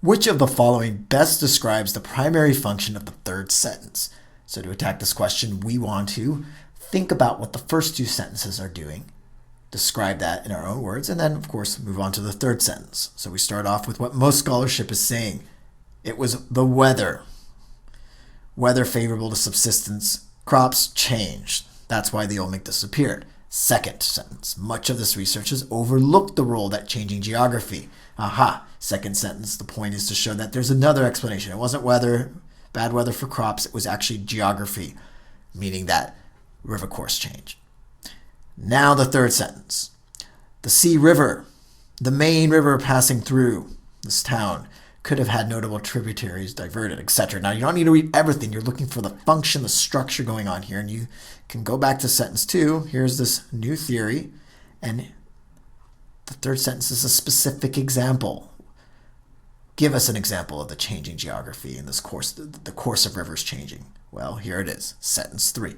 Which of the following best describes the primary function of the third sentence? So to attack this question, we want to think about what the first two sentences are doing, describe that in our own words, and then, of course, move on to the third sentence. So we start off with what most scholarship is saying. It was the weather. Weather favorable to subsistence crops changed. That's why the Olmec disappeared. Second sentence. Much of this research has overlooked the role that changing geography. Aha. Second sentence. The point is to show that there's another explanation. It wasn't weather, bad weather for crops. It was actually geography, meaning that river course changed. Now the third sentence. The Sea River, the main river passing through this town, could have had notable tributaries diverted, etc. Now, you don't need to read everything. You're looking for the function, the structure going on here, and you can go back to sentence 2. Here's this new theory, and the third sentence is a specific example. Give us an example of the changing geography in this course, the course of rivers changing. Well, here it is, sentence 3.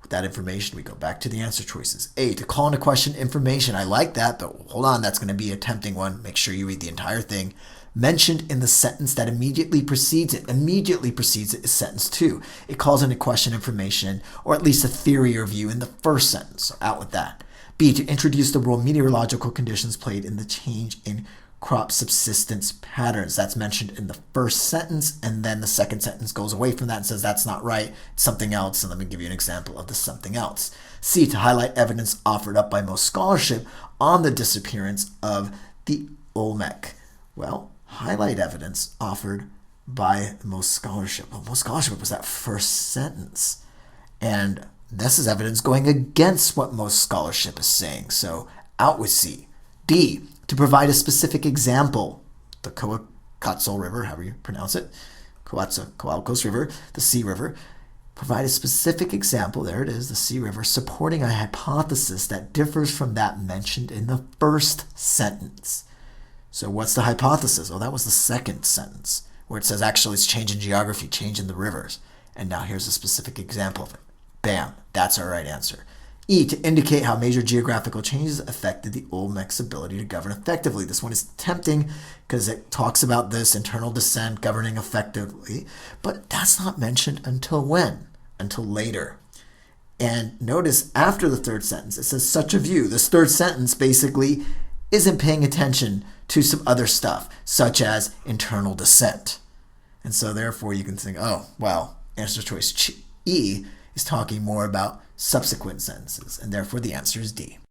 With that information, we go back to the answer choices. A, to call into question information. I like that, but hold on, that's going to be a tempting one. Make sure you read the entire thing. Mentioned in the sentence that immediately precedes it. Immediately precedes it is sentence 2. It calls into question information, or at least a theory or view in the first sentence. So out with that. B, to introduce the role meteorological conditions played in the change in crop subsistence patterns. That's mentioned in the first sentence, and then the second sentence goes away from that and says that's not right, it's something else, and let me give you an example of the something else. C, to highlight evidence offered up by most scholarship on the disappearance of the Olmec. Well, highlight evidence offered by most scholarship. Well, most scholarship was that first sentence. And this is evidence going against what most scholarship is saying. So out with C. D, to provide a specific example. The Coatzacoalcos River, however you pronounce it, Coatzacoalcos River, the Sea River. Provide a specific example, there it is, the Sea River, supporting a hypothesis that differs from that mentioned in the first sentence. So what's the hypothesis? Well, that was the second sentence, where it says actually it's changing geography, changing the rivers. And now here's a specific example of it. Bam, that's our right answer. E, to indicate how major geographical changes affected the Olmec's ability to govern effectively. This one is tempting because it talks about this internal descent governing effectively, but that's not mentioned until when? Until later. And notice after the third sentence, it says such a view. This third sentence basically isn't paying attention to some other stuff, such as internal descent. And so therefore you can think, oh, well, answer choice E is talking more about subsequent sentences, and therefore the answer is D.